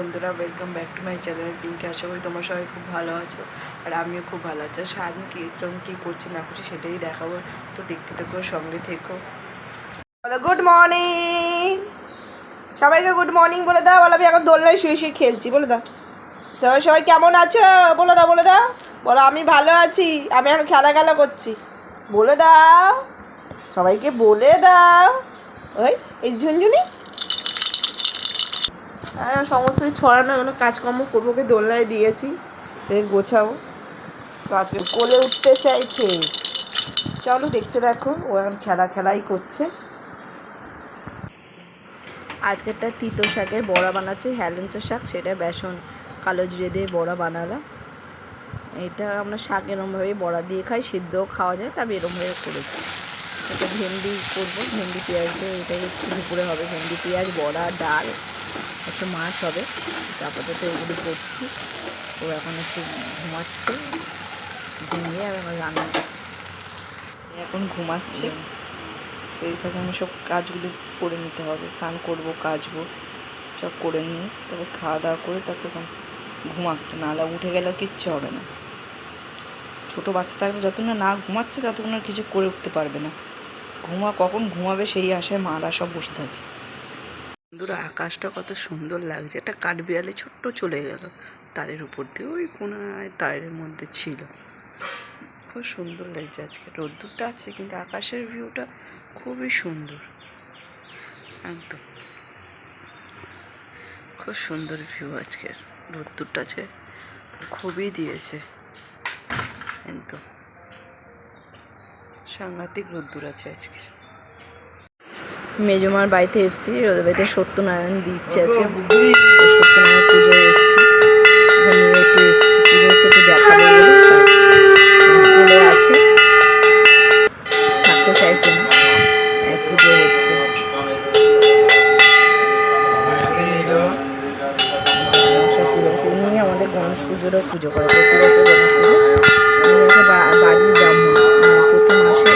বন্ধুরা, welcome back to my channel Pinki. আশা করি তোমরা সবাই খুব ভালো আছো আর আমিও খুব ভালো আছি। সারাদিন কীরকম কী করছি না করছি সেটাই দেখাবো, তো দেখতে থাকো, সঙ্গে থেকো। গুড মর্নিং সবাইকে, গুড মর্নিং বলে দাও। বলো আমি এখন দোলনায় শুয়ে শুয়ে খেলছি, বলে দাও। সবাই কেমন আছো বলে দাও, বলে দাও। বলো আমি ভালো আছি, আমি এখন খেলা করছি, বলে দাও। সবাইকে বলে দাও। ওই এই ঝুনঝুনি সমস্ত ছড়ানো এগুলো কাজকর্ম করবো, ওকে দোলনায় দিয়েছি, গোছাবো। তো আজকে কোলে উঠতে চাইছে, চলো দেখতে দেখো। ও এখন খেলাই করছে। আজকেরটা তিতো শাকের বড়া বানাচ্ছে, হেলেঞ্চা শাক, সেটা বেসন কালো জিরে দিয়ে বড়া বানালাম। এটা আমরা শাক এরমভাবেই বড়া দিয়ে খাই, সিদ্ধও খাওয়া যায়, তবে এরমভাবে করেছি। এটা ভেন্ডি করবো, ভেন্ডি পেঁয়াজ দিয়ে, এটাই একটু দুপুরে হবে। ভেন্ডি পেঁয়াজ বড়া, ডাল, একটু মাছ হবে। আপাতত এগুলি করছি। ও এখন একটু ঘুমাচ্ছে, ঘুমিয়ে আমি আমার রান্না করছি। এখন ঘুমাচ্ছে, তো এইভাবে আমি সব কাজগুলো করে নিতে হবে। স্নান করবো, কাচবো, সব করে নিয়ে তারপর খাওয়া দাওয়া করে ততক্ষণ ঘুমাক, নাহলে উঠে গেলেও কিচ্ছু হবে না। ছোটো বাচ্চা থাকলে যতক্ষণ না ঘুমাচ্ছে ততক্ষণ আর কিছু করে উঠতে পারবে না। কখন ঘুমাবে সেই আশায় মারা সব বসে থাকে। বন্ধুরা, আকাশটা কত সুন্দর লাগছে। একটা কাঠবিড়ালি ছোট্ট চলে গেল তারের উপর দিয়ে, ওই কোনায় তারের মধ্যে ছিল। খুব সুন্দর লাগছে। আজকে রোদ্দুরটা আছে কিন্তু আকাশের ভিউটা খুবই সুন্দর, একদম খুব সুন্দর ভিউ। আজকের রোদ্দুরটা আজকে খুবই দিয়েছে, একদম সাংঘাতিক রোদ্দুর আছে আজকে। মেজমার বাড়িতে এসেছি, ওদের বাড়িতে সত্যনারায়ণ দিচ্ছে আজকে। সত্যনারায়ণ পুজোয় এসেছি, ওখানে একটু এসেছি, পুজো হচ্ছে, একটু দেখাবো বলে। কোলে আছে, থাকতে চাইছে না, পুজো হচ্ছে। নিয়ে আমাদের গণেশ পুজোরও পুজো করে, প্রতি বছর গণেশ পুজো। বাড়ির ব্রাহ্মণ, প্রতি মাসে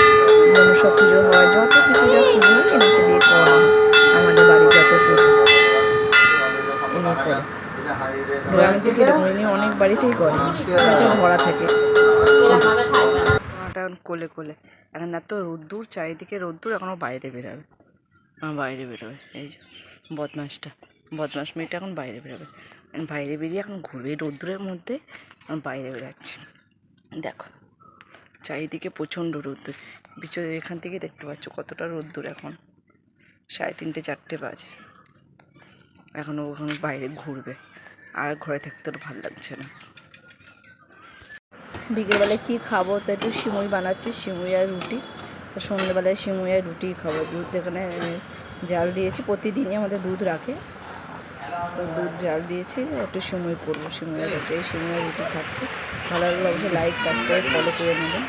মনসা পুজো হয়, যত কিছু যা পুজো হয় এনাকে দিয়ে করা হয়। আমাদের বাড়ির যত পুজো ইনি করে। গ্রামের থেকে এরকম ইনি অনেক বাড়িতেই করে, ধরা থাকে। এখন কোলে কোলে, এখন এত রোদ্দুর, চারিদিকে রোদ্দুর, এখনও বাইরে বেরোবে। এই যে বদমাস মেয়েটা এখন বাইরে বেরোবে। বাইরে বেরিয়ে এখন ঘুরবে, রোদ্দুরের মধ্যে বাইরে বেরোচ্ছে। দেখো চারিদিকে প্রচণ্ড রোদ্দুর, এখান থেকে দেখতে পাচ্ছ কতটা রোদ্দুর। এখন 3:30 4 বাজে, এখনও ওখানে বাইরে ঘুরবে, আর ঘরে থাকতে ওর ভালো লাগছে না। বিকেলবেলায় কী খাবো, তো একটু সিমুই বানাচ্ছি, সিমুই আর রুটি। সন্ধ্যেবেলায় সিমুই আর রুটি খাবো। দুধ এখানে জাল দিয়েছি, প্রতিদিনই আমাদের দুধ রাখে, তো দুধ জাল দিয়েছি, একটু সিমুই করবো। সিমুই আর রুটি খাচ্ছি। ভালো লাগলে অবশ্যই লাইক, সাবস্ক্রাইব, ফলো করে নেবেন।